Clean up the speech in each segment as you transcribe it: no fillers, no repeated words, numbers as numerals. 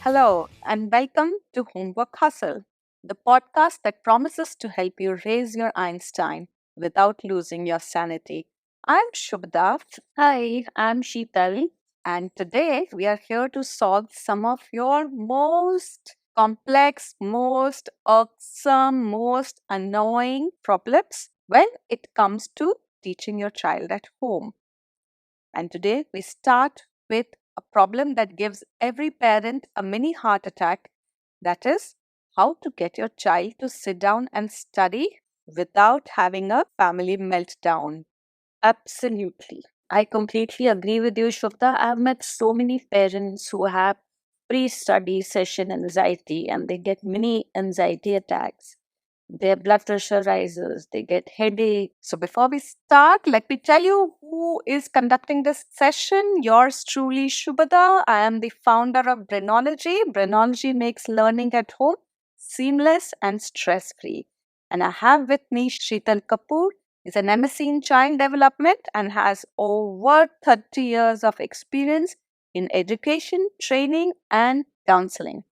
Hello, and welcome to Homework Hustle, the podcast that promises to help you raise your Einstein without losing your sanity. I'm Shubhda. Hi, I'm Sheetal. And today we are here to solve some of your most complex, most irksome, most annoying problems when it comes to teaching your child at home. And today we start with a problem that gives every parent a mini heart attack, that is, how to get your child to sit down and study without having a family meltdown. Absolutely. I completely agree with you, Shubda. I've met so many parents who have pre study session anxiety and they get mini anxiety attacks. Their blood pressure rises, they get headache. So before we start, let me tell you who is conducting this session. Yours truly, Shubhada. I am the founder of Brainology. Brainology makes learning at home seamless and stress-free. And I have with me Sheetal Kapoor. He's an MSc in Child Development and has over 30 years of experience in education, training, and counseling.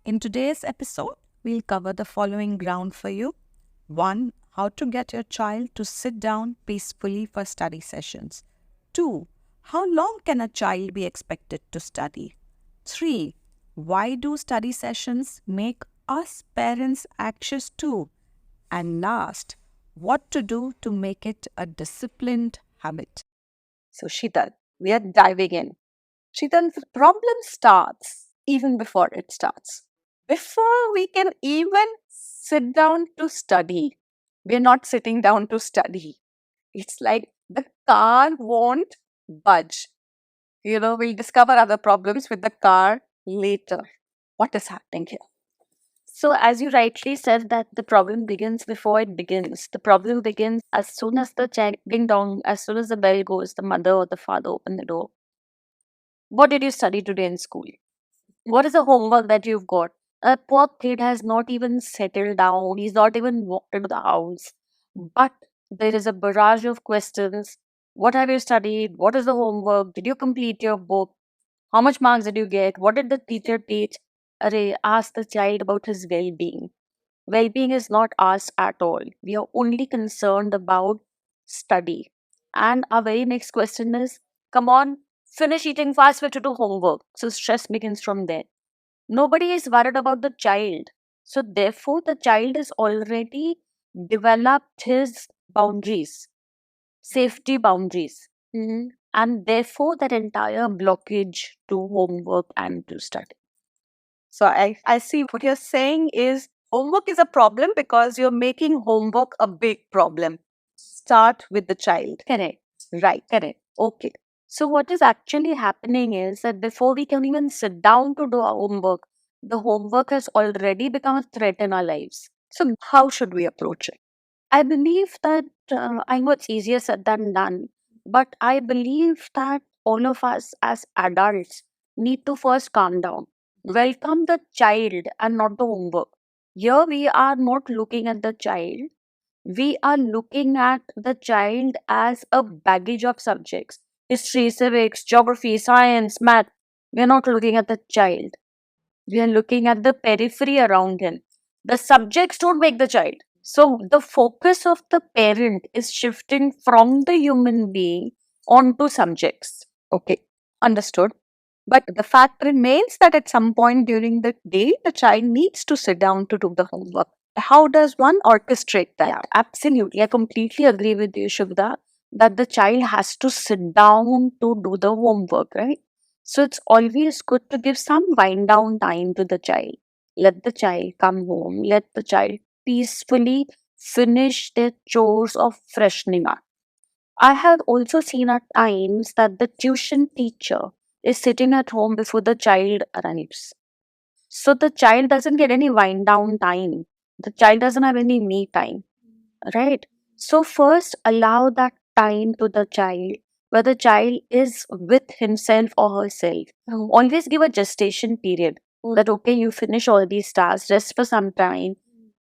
In today's episode, we'll cover the following ground for you. 1. How to get your child to sit down peacefully for study sessions. 2. How long can a child be expected to study? 3. Why do study sessions make us parents anxious too? And last, what to do to make it a disciplined habit. So, Sheetal, we are diving in. Sheetal, the problem starts even before it starts. Before we can even sit down to study, we're not sitting down to study. It's like the car won't budge. We'll discover other problems with the car later. What is happening here? So, as you rightly said, that the problem begins before it begins. The problem begins as soon as the ding dong, as soon as the bell goes, the mother or the father open the door. What did you study today in school? What is the homework that you've got? A poor kid has not even settled down. He's not even walked into the house. But there is a barrage of questions. What have you studied? What is the homework? Did you complete your book? How much marks did you get? What did the teacher teach? Array, ask the child about his well being. Well being is not asked at all. We are only concerned about study. And our very next question is, come on, finish eating fast, we have to do homework. So stress begins from there. Nobody is worried about the child. So therefore, the child has already developed his boundaries, safety boundaries. And therefore, that entire blockage to homework and to study. So I see what you're saying is homework is a problem because you're making homework a big problem. Start with the child. Correct. Right. Correct. Okay. So what is actually happening is that before we can even sit down to do our homework, the homework has already become a threat in our lives. So how should we approach it? I believe that I know it's easier said than done, but I believe that all of us as adults need to first calm down. Welcome the child and not the homework. Here we are not looking at the child, we are looking at the child as a baggage of subjects history, civics, geography, science, math. We are not looking at the child, we are looking at the periphery around him. The subjects don't make the child. So the focus of the parent is shifting from the human being onto subjects. Okay, understood. But the fact remains that at some point during the day, the child needs to sit down to do the homework. How does one orchestrate that? Yeah, absolutely. I completely agree with you, Shubda, that the child has to sit down to do the homework, right? So it's always good to give some wind down time to the child. Let the child come home. Let the child peacefully finish their chores of freshening up. I have also seen at times that the tuition teacher is sitting at home before the child arrives. So the child doesn't get any wind down time. The child doesn't have any me time, right? So first allow that time to the child where the child is with himself or herself. Always give a gestation period that okay, you finish all these tasks, rest for some time.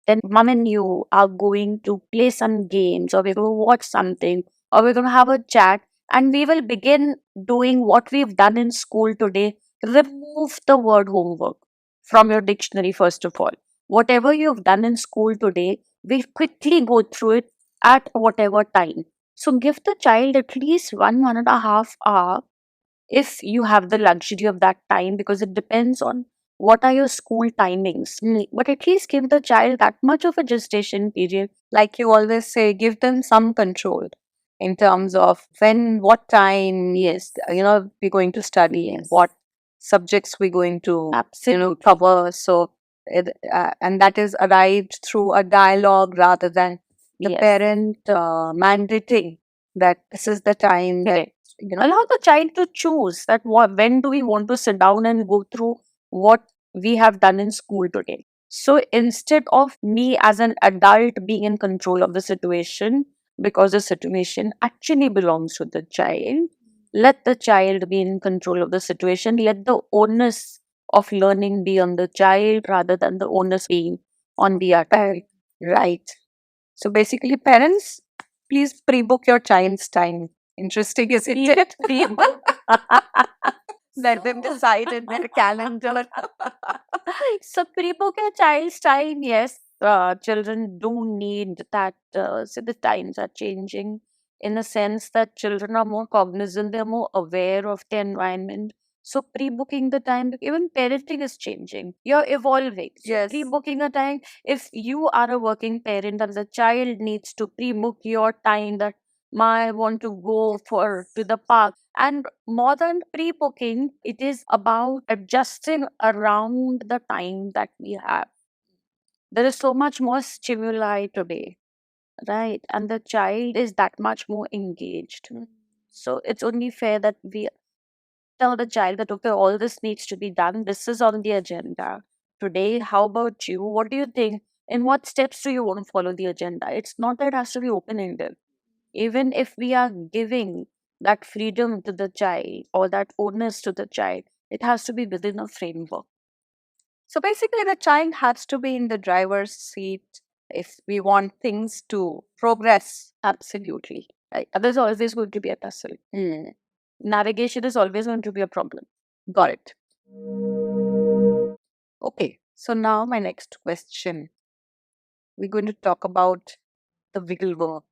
Then mom and you are going to play some games or we're going to watch something or we're going to have a chat and we will begin doing what we've done in school today. Remove the word homework. from your dictionary, first of all. Whatever you've done in school today, we quickly go through it at whatever time. So give the child at least 1.5 hour if you have the luxury of that time, because it depends on what are your school timings. But at least give the child that much of a gestation period. Like you always say, give them some control in terms of when, what time, yes, we're going to study and what subjects we're going to cover. So and that is arrived through a dialogue rather than the parent mandating that this is the time that allow the child to choose that when do we want to sit down and go through what we have done in school today. So instead of me as an adult being in control of the situation, because the situation actually belongs to the child, let the child be in control of the situation. Let the onus of learning be on the child rather than the onus being on the adult. Right. So basically, parents, please pre-book your child's time. Interesting, isn't it? Pre-book. Let them decide in their calendar. So pre-book your child's time. Yes, children do need that. So the times are changing in a sense that children are more cognizant. They're more aware of the environment. So pre-booking the time, even parenting is changing. You're evolving. So Yes. pre-booking a time. If you are a working parent and the child needs to pre-book your time, that I want to go to the park. And more than pre-booking, it is about adjusting around the time that we have. There is so much more stimuli today, right? And the child is that much more engaged. So it's only fair that we tell the child that, okay, all this needs to be done. This is on the agenda today. How about you? What do you think? In what steps do you want to follow the agenda? It's not that it has to be open ended. Even if we are giving that freedom to the child or that onus to the child, it has to be within a framework. So basically, the child has to be in the driver's seat if we want things to progress. Absolutely. Right. There's always going to be a tussle. Navigation is always going to be a problem. Got it. Okay. So now my next question. We're going to talk about the wiggle worm,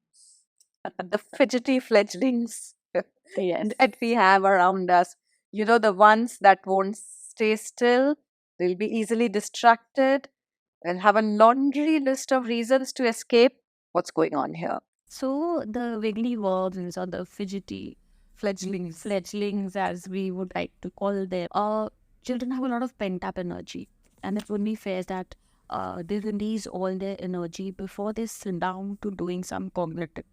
the fidgety fledglings that we have around us. The ones that won't stay still, they'll be easily distracted and have a laundry list of reasons to escape what's going on here. So the wiggly worms or the fidgety fledglings, as we would like to call them, children have a lot of pent up energy, and it's only fair that they release all their energy before they sit down to doing some cognitive.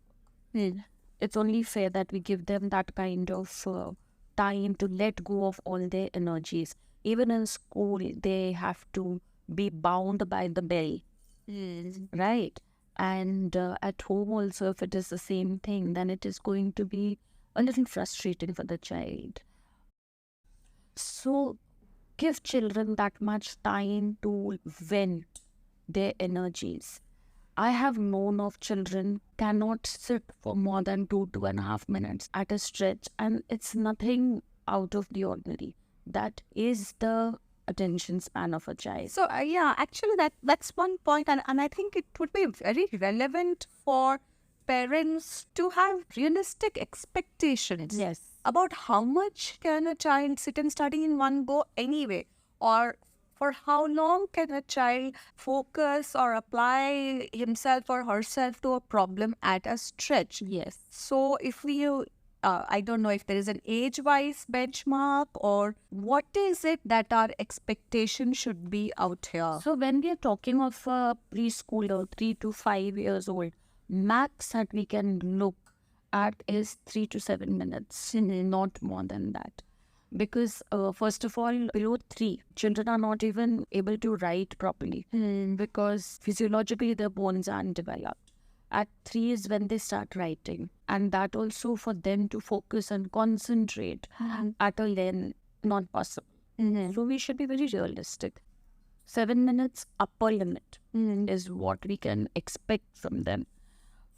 It's only fair that we give them that kind of time to let go of all their energies. Even in school, they have to be bound by the bell, right? And at home also, if it is the same thing, then it is going to be a little frustrating for the child. So give children that much time to vent their energies. I have known of children cannot sit for more than 2.5 minutes at a stretch, and it's nothing out of the ordinary. That is the attention span of a child. So yeah, actually that's one point, and I think it would be very relevant for parents to have realistic expectations Yes. about how much can a child sit and study in one go anyway, or for how long can a child focus or apply himself or herself to a problem at a stretch. Yes. So if we I don't know if there is an age-wise benchmark, or what is it that our expectation should be out here. So when we are talking of a preschooler, 3 to 5 years old, max that we can look at is 3 to 7 minutes, not more than that. Because first of all, below 3, children are not even able to write properly because physiologically their bones aren't developed. At 3 is when they start writing, and that also for them to focus and concentrate at a length not possible. So we should be very realistic. 7 minutes upper limit is what we can expect from them.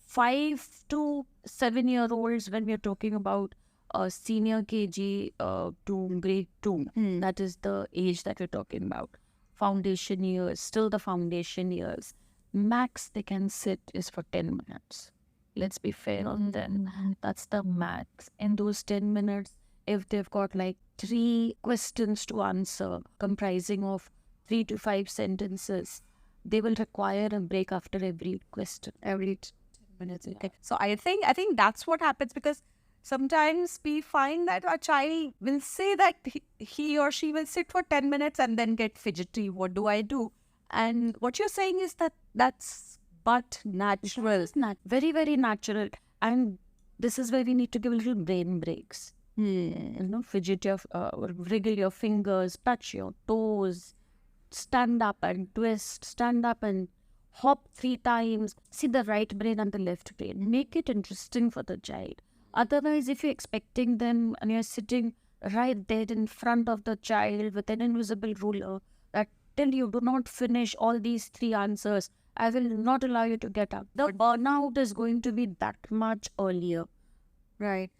5 to 7 year olds, when we are talking about senior KG to grade 2, that is the age that we're talking about. foundation years, still the foundation years, max they can sit is for 10 minutes. Let's be fair on them. That's the max. In those 10 minutes, if they've got like 3 questions to answer, comprising of 3 to 5 sentences, they will require a break after every question. Every 10 minutes. Okay. So I think that's what happens, because sometimes we find that a child will say that he or she will sit for 10 minutes and then get fidgety. What do I do? And what you're saying is that that's but natural. Very, very natural. And this is where we need to give a little brain breaks. Fidget your, wriggle your fingers, touch your toes, stand up and twist, stand up and hop 3 times. See the right brain and the left brain. Make it interesting for the child. Otherwise, if you're expecting them and you're sitting right there in front of the child with an invisible ruler, that till you do not finish all these 3 answers, I will not allow you to get up. The burnout is going to be that much earlier. Right.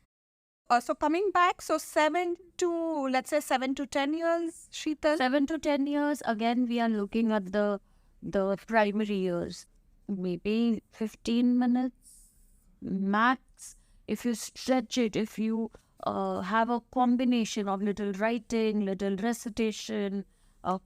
So coming back, so 7 to 10 years, Sheetal? 7 to 10 years, again, we are looking at the primary years. Maybe 15 minutes max. If you stretch it, if you have a combination of little writing, little recitation,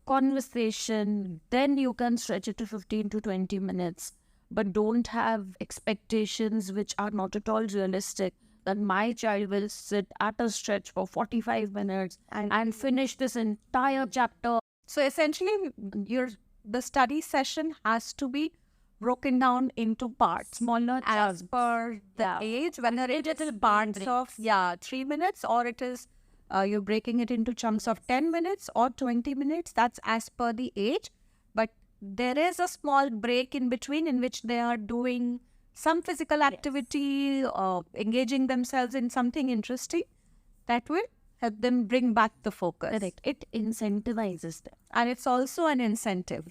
conversation, then you can stretch it to 15 to 20 minutes. But don't have expectations which are not at all realistic, that my child will sit at a stretch for 45 minutes and finish this entire chapter. So essentially, the study session has to be broken down into parts, Smaller as per the age, whether it is parts of 3 minutes, or it is you're breaking it into chunks of 10 minutes or 20 minutes. That's as per the age. But there is a small break in between in which they are doing some physical activity, engaging themselves in something interesting that will help them bring back the focus. Correct. It incentivizes them. And it's also an incentive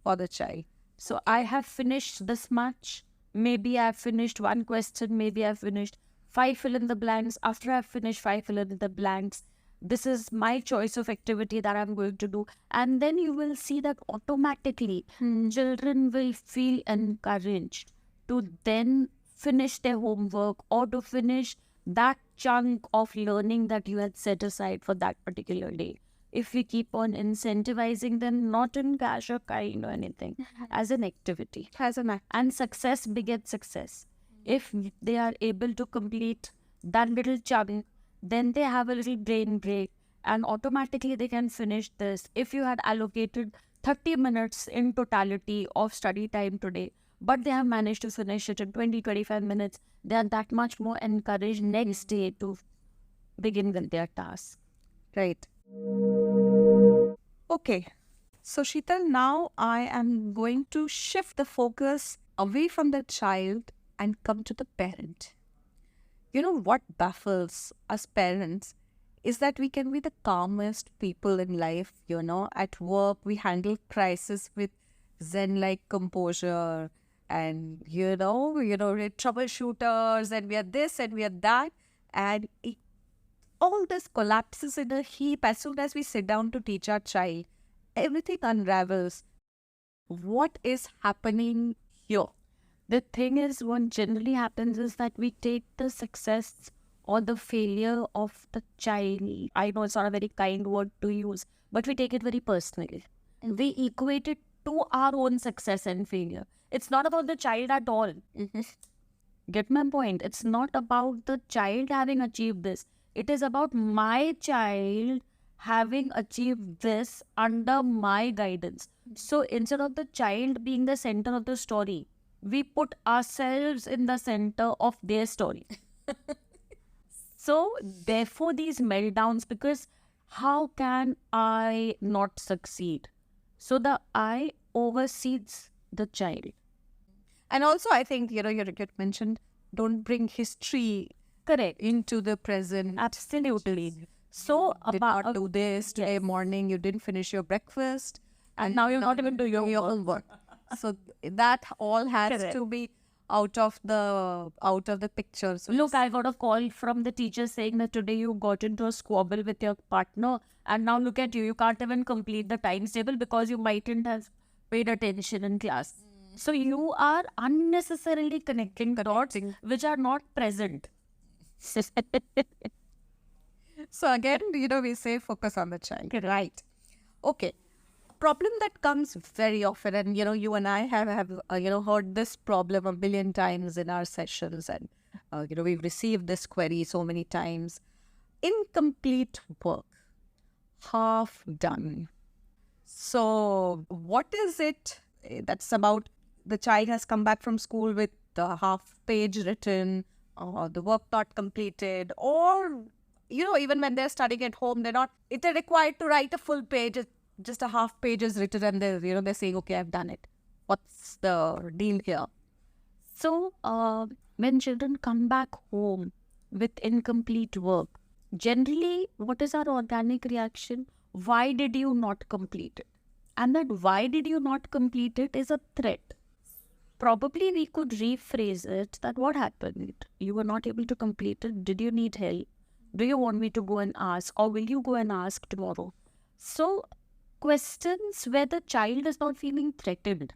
for the child. So I have finished this much. Maybe I've finished 1 question. Maybe I've finished 5 fill in the blanks. After I've finished 5 fill in the blanks, this is my choice of activity that I'm going to do. And then you will see that automatically children will feel encouraged to then finish their homework or to finish that chunk of learning that you had set aside for that particular day. If we keep on incentivizing them, not in cash or kind or anything, as an activity. And success begets success. If they are able to complete that little chunk, then they have a little brain break and automatically they can finish this. If you had allocated 30 minutes in totality of study time today, but they have managed to finish it in 20-25 minutes, they are that much more encouraged next day to begin with their task. Right. Okay. So Sheetal, now I am going to shift the focus away from the child and come to the parent. You know what baffles us parents is that we can be the calmest people in life. At work we handle crisis with zen-like composure, and we're troubleshooters, and we are this and we are that, and all this collapses in a heap as soon as we sit down to teach our child. Everything unravels. What is happening here? The thing is, what generally happens is that we take the success or the failure of the child. I know it's not a very kind word to use, but we take it very personally. And we equate it to our own success and failure. It's not about the child at all. Get my point? It's not about the child having achieved this. It is about my child having achieved this under my guidance. So instead of the child being the center of the story, we put ourselves in the center of their story. So therefore these meltdowns, because how can I not succeed? So the I oversees the child. And also I think, you mentioned, don't bring history into the present. Absolutely. So Did not do this today morning, you didn't finish your breakfast, and now you're not even doing your homework. So that all has to be out of the picture. So Look, I got a call from the teacher saying that today you got into a squabble with your partner, and now look at you. You can't even complete the times table because you mightn't have paid attention in class. So you are unnecessarily connecting dots which are not present. So again, we say focus on the child. Right. Okay. Problem that comes very often, and you and I have heard this problem a billion times in our sessions, and we've received this query so many times. Incomplete work, half done. So what is it that's about? The child has come back from school with the half page written, or the work not completed, or even when they're studying at home, they're required to write a full page. Just a half page is written, and they're saying, okay, I've done it. What's the deal here? So, when children come back home with incomplete work, generally, what is our organic reaction? Why did you not complete it? And that why did you not complete it is a threat. Probably we could rephrase it that what happened? You were not able to complete it. Did you need help? Do you want me to go and ask? Or will you go and ask tomorrow? So, questions where the child is not feeling threatened.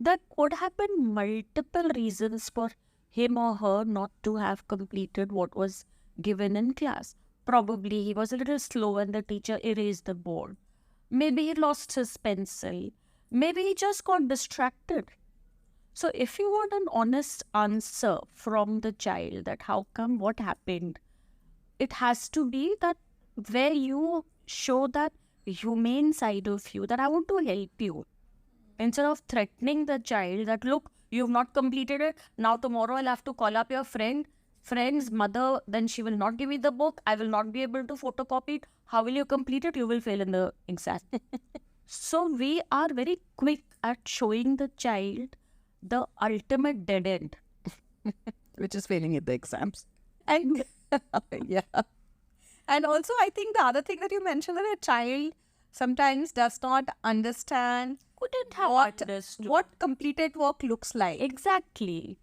There could have been multiple reasons for him or her not to have completed what was given in class. Probably he was a little slow and the teacher erased the board. Maybe he lost his pencil. Maybe he just got distracted. So if you want an honest answer from the child that how come, what happened, it has to be that where you show that humane side of you, that I want to help you. Instead of threatening the child that, look, you've not completed it, now tomorrow I'll have to call up your friend's mother, then she will not give me the book, I will not be able to photocopy it. How will you complete it? You will fail in the exam. So we are very quick at showing the child the ultimate dead end. Which is failing in the exams. And yeah. And also, I think the other thing that you mentioned, that a child sometimes does not understand Couldn't have understood. what completed work looks like. Exactly.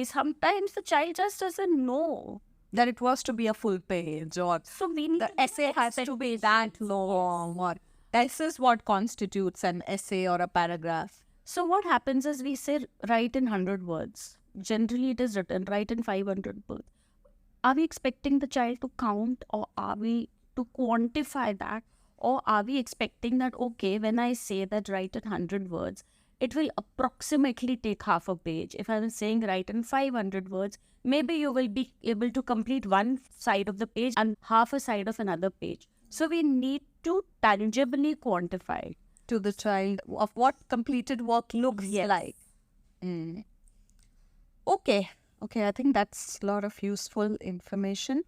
Sometimes the child just doesn't know. That it was to be a full page, or So we need the essay has to be that long, or this is what constitutes an essay or a paragraph. So what happens is we say write in 100 words. Generally it is written write in 500 words. Are we expecting the child to count, or are we to quantify that? Or are we expecting that, okay, when I say that write in 100 words, it will approximately take half a page. If I'm saying write in 500 words, maybe you will be able to complete one side of the page and half a side of another page. So we need to tangibly quantify To the child of what completed work looks Yes. like. Okay, I think that's a lot of useful information.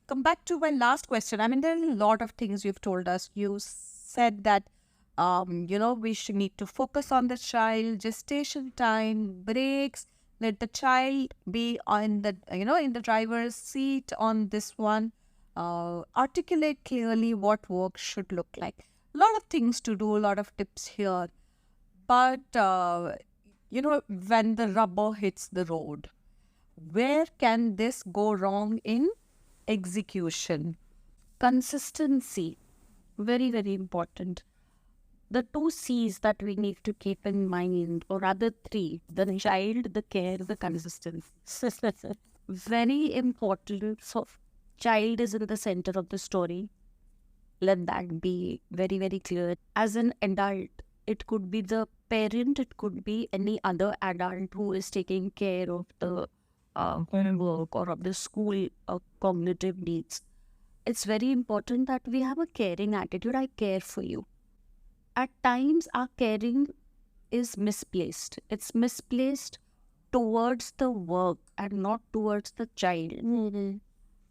Come back to my last question. I mean, there are a lot of things you've told us. You said that, we should need to focus on the child, gestation time, breaks, let the child be on the, in the driver's seat on this one. Articulate clearly what work should look like. A lot of things to do, a lot of tips here. But, when the rubber hits the road, where can this go wrong in execution? consistency. Very, very important. The 2 C's that we need to keep in mind, or rather 3, the child, the care, the consistency. Very important. So, child is in the center of the story. Let that be very, very clear. As an adult, it could be the parent, it could be any other adult who is taking care of the homework or of the school cognitive needs. It's very important that we have a caring attitude. I care for you. At times, our caring is misplaced. It's misplaced towards the work and not towards the child.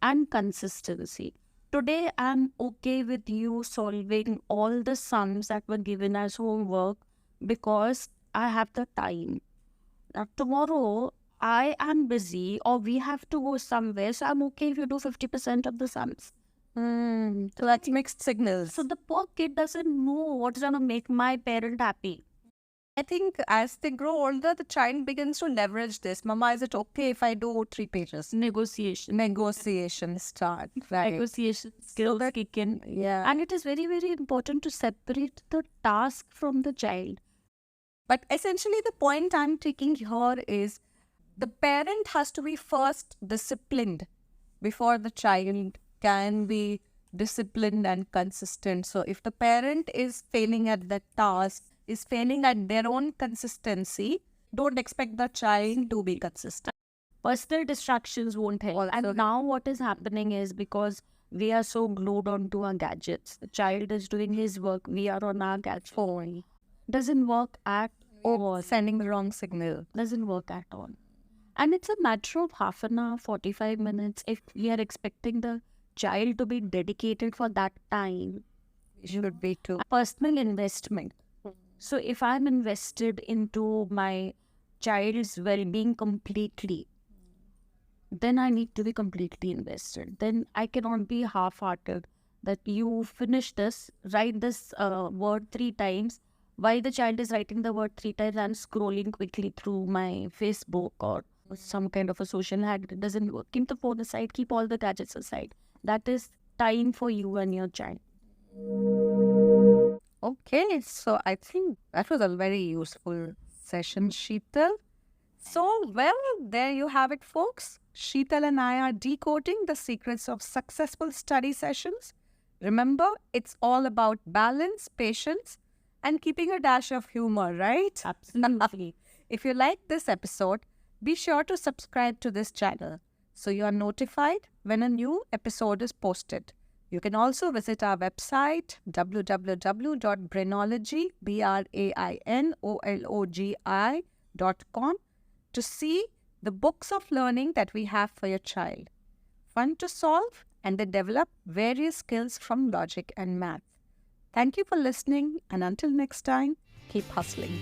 And consistency. Today, I'm okay with you solving all the sums that were given as homework because I have the time. Now, tomorrow, I am busy or we have to go somewhere, so I'm okay if you do 50% of the sums. So that's mixed signals. So the poor kid doesn't know what's going to make my parent happy. I think as they grow older, the child begins to leverage this. Mama, is it okay if I do 3 pages? Negotiation start, right? Negotiation skills kick in. Yeah. And it is very, very important to separate the task from the child. But essentially, the point I'm taking here is the parent has to be first disciplined before the child can be disciplined and consistent. So, if the parent is failing at that task, is failing at their own consistency, don't expect the child to be consistent. Personal distractions won't help. Also, And now what is happening is because we are so glued onto our gadgets. The child is doing his work, we are on our gadget. phone Doesn't work at all. sending the wrong signal. Doesn't work at all. And it's a matter of half an hour, 45 minutes. If we are expecting the child to be dedicated for that time, Should be too. personal investment. So if I'm invested into my child's well-being completely, then I need to be completely invested. Then I cannot be half-hearted that you finish this, write this word 3 times. While the child is writing the word 3 times, I'm scrolling quickly through my Facebook or some kind of a social hack. It doesn't work. Keep the phone aside, keep all the gadgets aside. That is time for you and your child. Okay, so I think that was a very useful session, Sheetal. So, well, there you have it, folks. Sheetal and I are decoding the secrets of successful study sessions. Remember, it's all about balance, patience, and keeping a dash of humor, right? Absolutely. If you like this episode, be sure to subscribe to this channel so you are notified when a new episode is posted. You can also visit our website www.brainology, brainologi.com to see the books of learning that we have for your child. Fun to solve, and they develop various skills from logic and math. Thank you for listening, and until next time, keep hustling.